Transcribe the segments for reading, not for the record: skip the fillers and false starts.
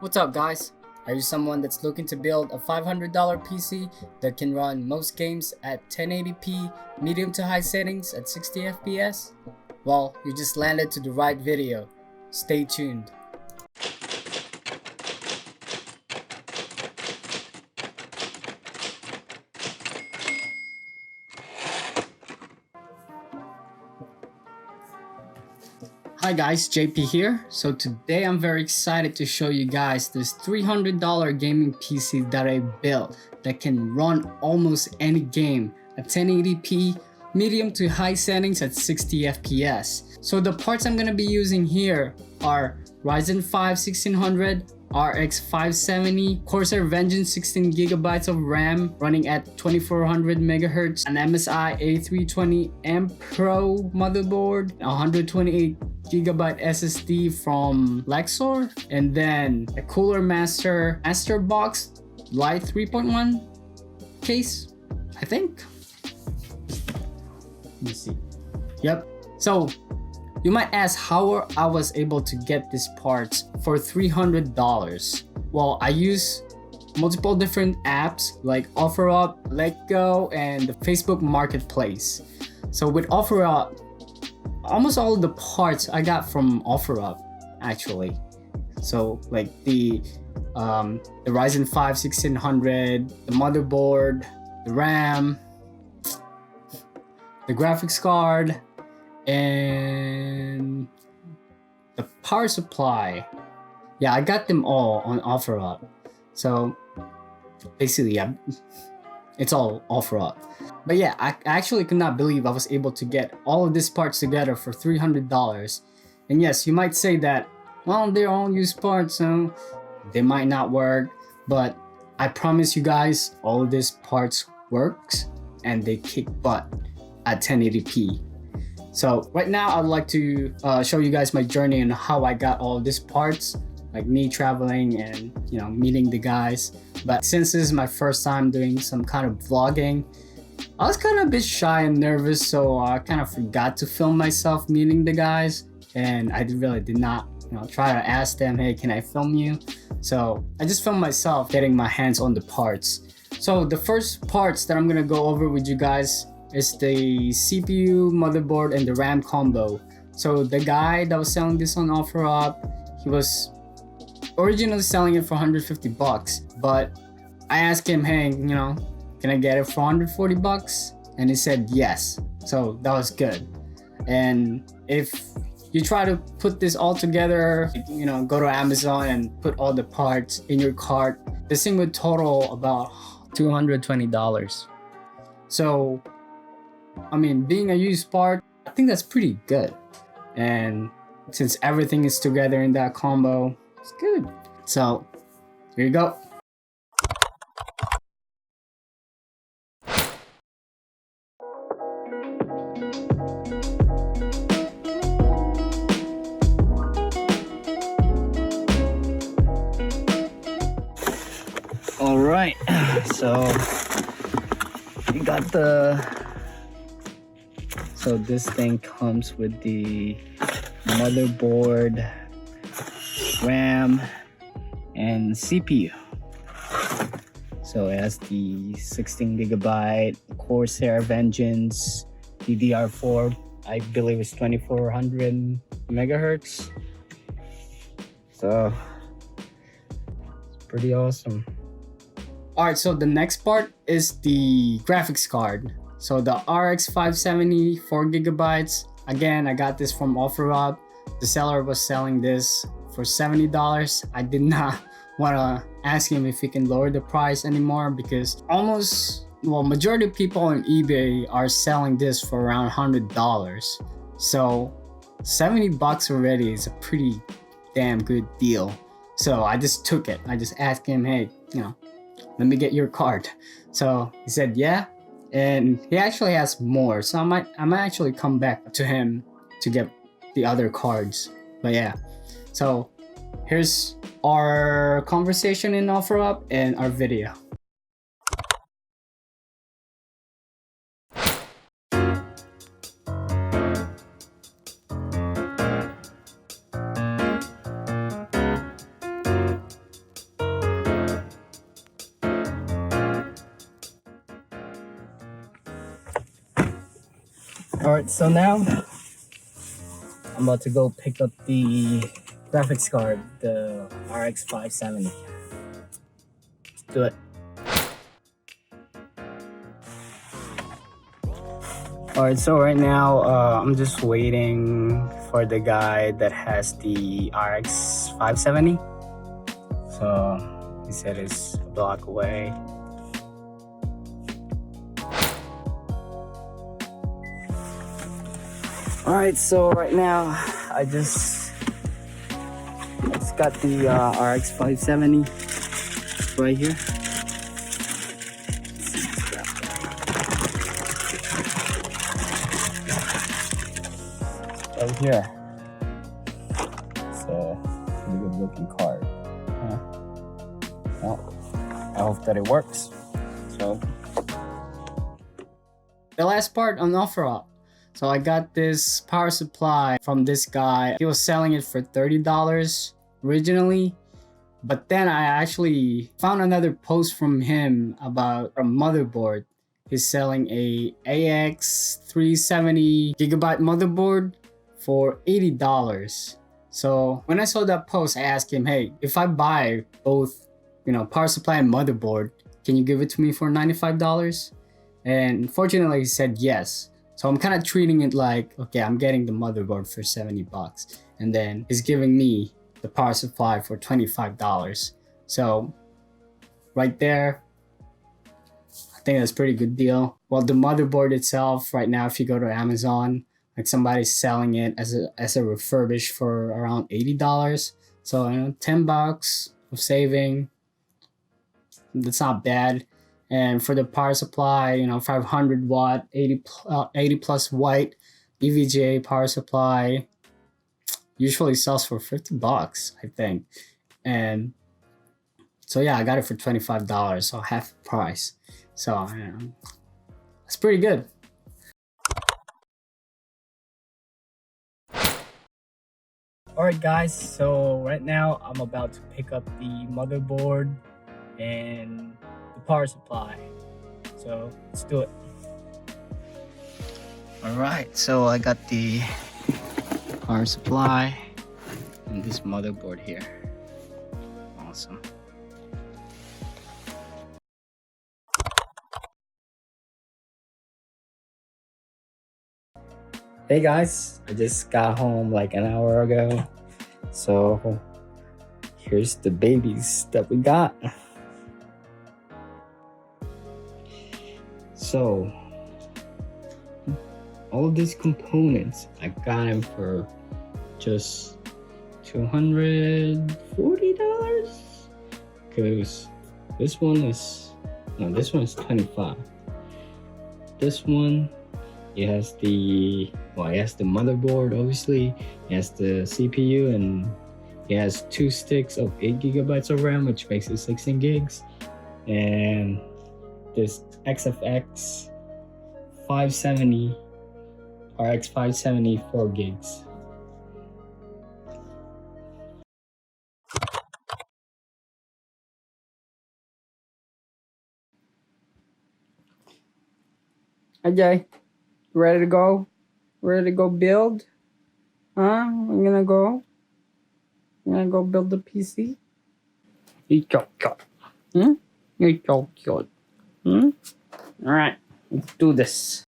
What's up guys? Are you someone that's looking to build a $500 PC that can run most games at 1080p, medium to high settings at 60 FPS? Well, you just landed to the right video. Stay tuned. Hi guys, JP here. So today I'm very excited to show you guys this $300 gaming PC that I built that can run almost any game at 1080p, medium to high settings at 60 FPS. So the parts I'm going to be using here are Ryzen 5 1600, RX 570, Corsair Vengeance 16GB of RAM running at 2400 MHz, an MSI A320M Pro motherboard, 128GB SSD from Lexor, and then a Cooler Master Box Lite 3.1 case, I think. Let me see. Yep. So you might ask how I was able to get these parts for $300. Well, I use multiple different apps like OfferUp, Letgo, and the Facebook Marketplace. So with OfferUp, almost all of the parts I got from OfferUp actually. So like the Ryzen 5 1600, the motherboard, the RAM, the graphics card, and the power supply. Yeah, I got them all on OfferUp. So basically, yeah, it's all OfferUp. But yeah, I actually could not believe I was able to get all of these parts together for $300. And yes, you might say that, well, they're all used parts, so they might not work. But I promise you guys, all of these parts works and they kick butt at 1080p. So right now I'd like to show you guys my journey and how I got all of these parts, like me traveling and meeting the guys. But since this is my first time doing some kind of vlogging, I was kind of a bit shy and nervous, so I kind of forgot to film myself meeting the guys, and I really did not try to ask them, hey, can I film you? So I just filmed myself getting my hands on the parts. So the first parts that I'm gonna go over with you guys is the CPU, motherboard, and the RAM combo. So the guy that was selling this on OfferUp, he was originally selling it for 150 bucks, but I asked him, hey, can I get it for 140 bucks? And he said yes. So that was good. And if you try to put this all together, go to Amazon and put all the parts in your cart, this thing would total about $220. So I mean, being a used part, I think that's pretty good. And since everything is together in that combo, it's good. So here you go. All right, so we got so this thing comes with the motherboard, RAM, and CPU. So it has the 16GB Corsair Vengeance DDR4. I believe it's 2400 MHz. So it's pretty awesome. Alright, so the next part is the graphics card. So the RX 570 4GB. Again, I got this from OfferUp. The seller was selling this for $70. I did not want to ask him if he can lower the price anymore because majority of people on eBay are selling this for around $100. So 70 bucks already is a pretty damn good deal. So I just took it. I just asked him, hey, let me get your card. So he said, yeah. And he actually has more, so I might actually come back to him to get the other cards. But yeah, so here's our conversation in OfferUp and our video. Alright, so now I'm about to go pick up the graphics card, the RX 570. Let's do it. Alright, so right now I'm just waiting for the guy that has the RX 570. So he said it's a block away. Alright, so right now I just got the RX 570 right here. Right here. It's a pretty good looking card. Well, I hope that it works. So the last part on OfferUp. So I got this power supply from this guy. He was selling it for $30 originally, but then I actually found another post from him about a motherboard. He's selling a AX 370 gigabyte motherboard for $80. So when I saw that post, I asked him, hey, if I buy both, power supply and motherboard, can you give it to me for $95? And fortunately he said yes. So I'm kind of treating it like, okay, I'm getting the motherboard for $70 and then he's giving me the power supply for $25. So right there, I think that's a pretty good deal. Well, the motherboard itself right now, if you go to Amazon, like somebody's selling it as a refurbished for around $80. So $10 of saving, that's not bad. And for the power supply, 500 watt, 80 plus watt EVGA power supply usually sells for $50, I think. And so yeah, I got it for $25, so half the price. So that's pretty good. Alright guys, so right now I'm about to pick up the motherboard and the power supply. So let's do it. Alright, so I got the power supply and this motherboard here. Awesome. Hey guys, I just got home like an hour ago. So here's the babies that we got. So all of these components, I got them for just $240. Because this one is $25. This one, it has the motherboard, obviously. It has the CPU, and it has 2 sticks of 8 gigabytes of RAM, which makes it 16 gigs. And this XFX 570, RX 570, 4 gigs. Hi Jay, you ready to go? Ready to go build? Huh? We're gonna go? You're gonna go build the PC? You're so cute. You're so cute. Alright, let's do this.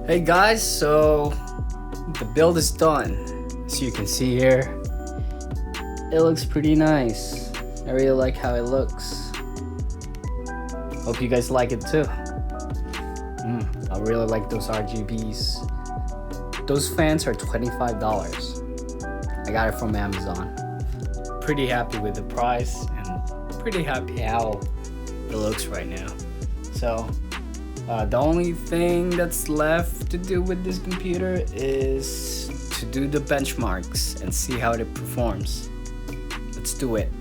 Hey guys, so the build is done. As you can see here, it looks pretty nice. I really like how it looks. Hope you guys like it too. I really like those RGBs. Those fans are $25. I got it from Amazon. Pretty happy with the price and pretty happy how it looks right now. So the only thing that's left to do with this computer is to do the benchmarks and see how it performs. Let's do it.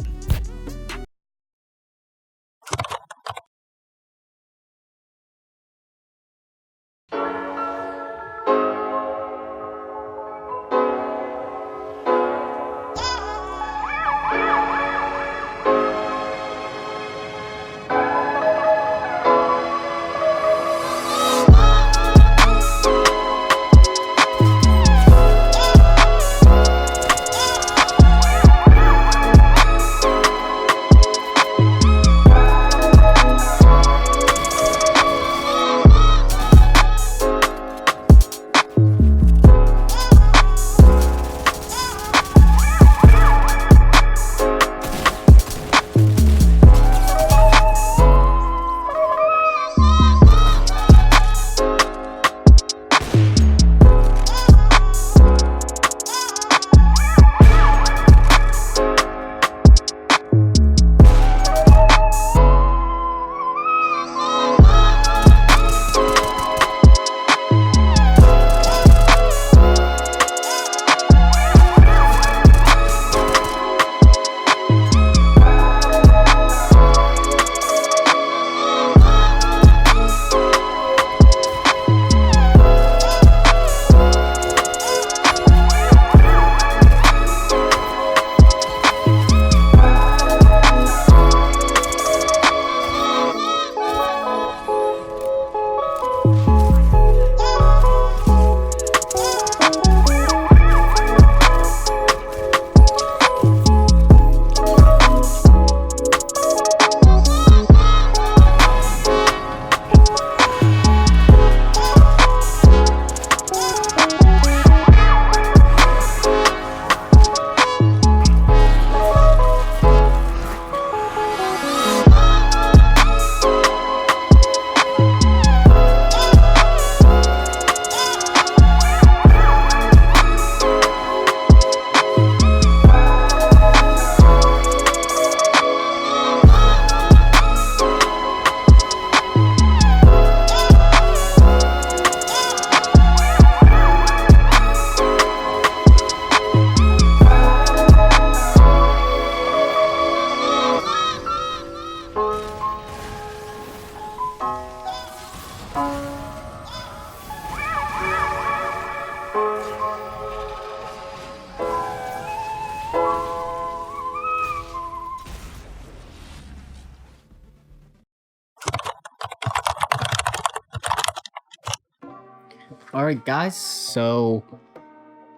Alright guys, so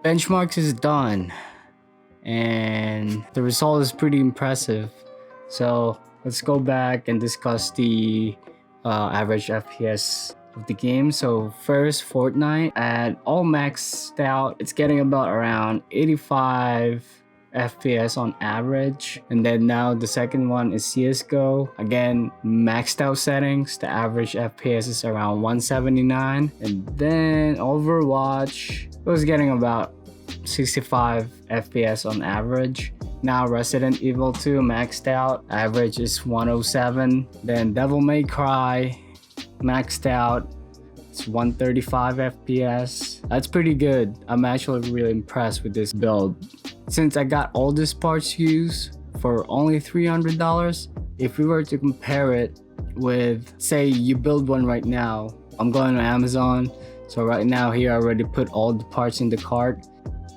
benchmarks is done and the result is pretty impressive. So let's go back and discuss the average FPS of the game. So first, Fortnite at all maxed out, it's getting about around 85 FPS on average. And then now the second one is CSGO. Again, maxed out settings, the average FPS is around 179. And then Overwatch, it was getting about 65 FPS on average. Now Resident Evil 2 maxed out, average is 107. Then Devil May Cry maxed out, it's 135 FPS. That's pretty good. I'm actually really impressed with this build. Since I got all these parts used for only $300, if we were to compare it with, say you build one right now, I'm going to Amazon. So right now here I already put all the parts in the cart.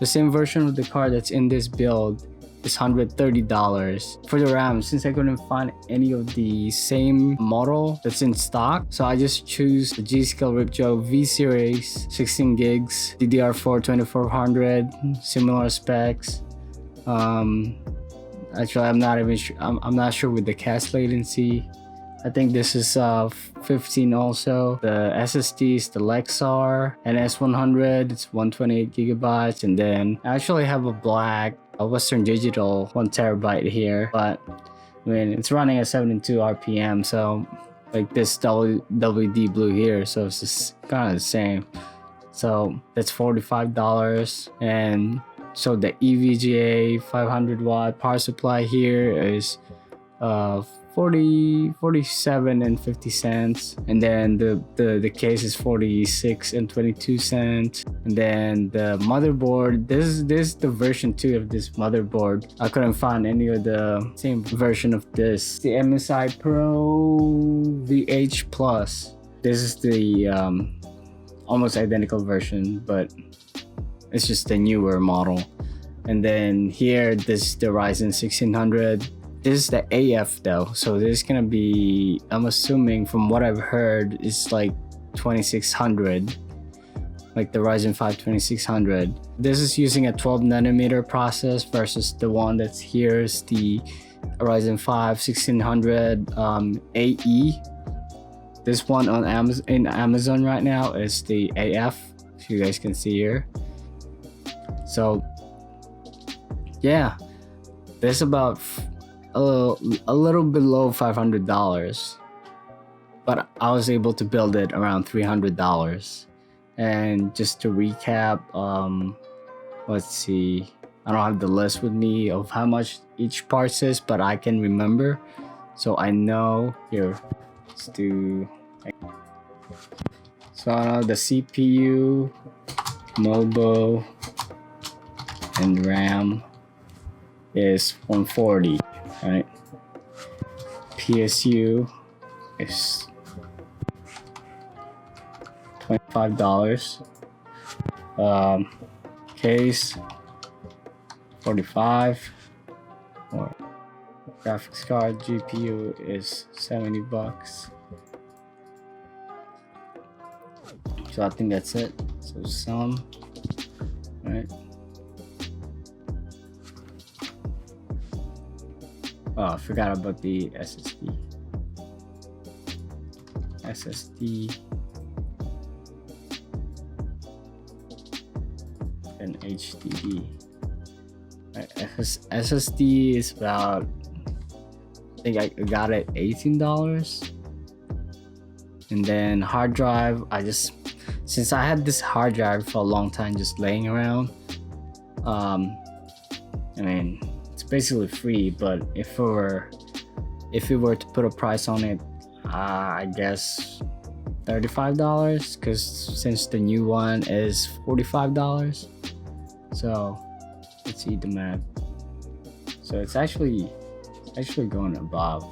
The same version of the card that's in this build is $130. For the RAM, since I couldn't find any of the same model that's in stock, so I just choose the G.Skill Ripjo V series, 16 gigs, DDR4 2400, similar specs. Actually I'm not even sure, I'm not sure with the cache latency. I think this is 15 also. The SSD is the Lexar NS100. It's 128 gigabytes. And then I actually have a black Western Digital 1 terabyte here, but I mean it's running at 72 RPM, so like this WD blue here, so it's just kind of the same. So that's $45. And so the EVGA 500 watt power supply here is 47 and 50 cents, and then the case is 46 and 22 cents. And then the motherboard, this is the version 2 of this motherboard. I couldn't find any of the same version of this. The MSI Pro VH Plus. This is the almost identical version, but it's just the newer model. And then here, this is the Ryzen 1600. This is the AF though, so this is gonna be, I'm assuming from what I've heard, it's like 2600, like the Ryzen 5 2600. This is using a 12 nanometer process versus the one that's here is the Ryzen 5 1600 AE. This one on Amazon right now is the AF, if you guys can see here. So yeah, there's about a little below $500, but I was able to build it around $300. And just to recap, let's see, I don't have the list with me of how much each part is, but I can remember, so I know. Here, let's do, so I know the CPU, MOBO, and RAM is 140. Right, PSU is $25. Case 45. Or graphics card, GPU is $70. So I think that's it. So some, right? Oh, I forgot about the SSD. And HDD. SSD is about, I think I got it $18. And then hard drive, since I had this hard drive for a long time just laying around, I mean, basically free, but if we were to put a price on it, I guess $35, because since the new one is $45. So let's see the math. So it's actually going above.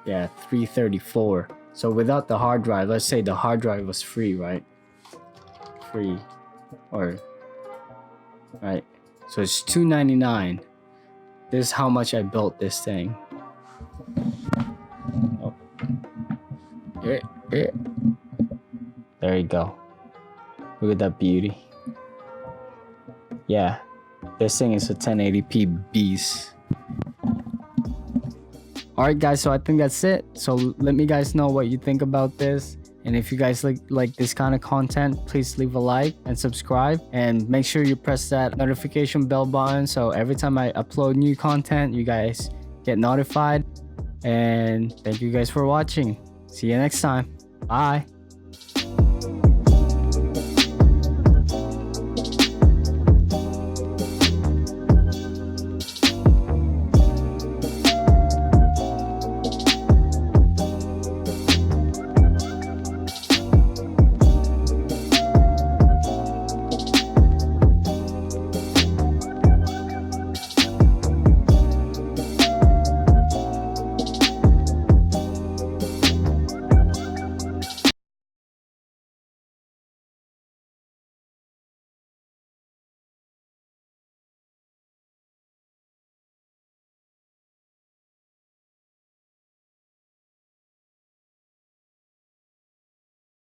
Yeah, $334. So without the hard drive, let's say the hard drive was free, right? Free, or right, so it's $299. This is how much I built this thing. Oh. There you go. Look at that beauty. Yeah, this thing is a 1080p beast. Alright guys, so I think that's it. So let me guys know what you think about this. And if you guys like this kind of content, please leave a like and subscribe, and make sure you press that notification bell button so every time I upload new content, you guys get notified. And thank you guys for watching. See you next time. Bye.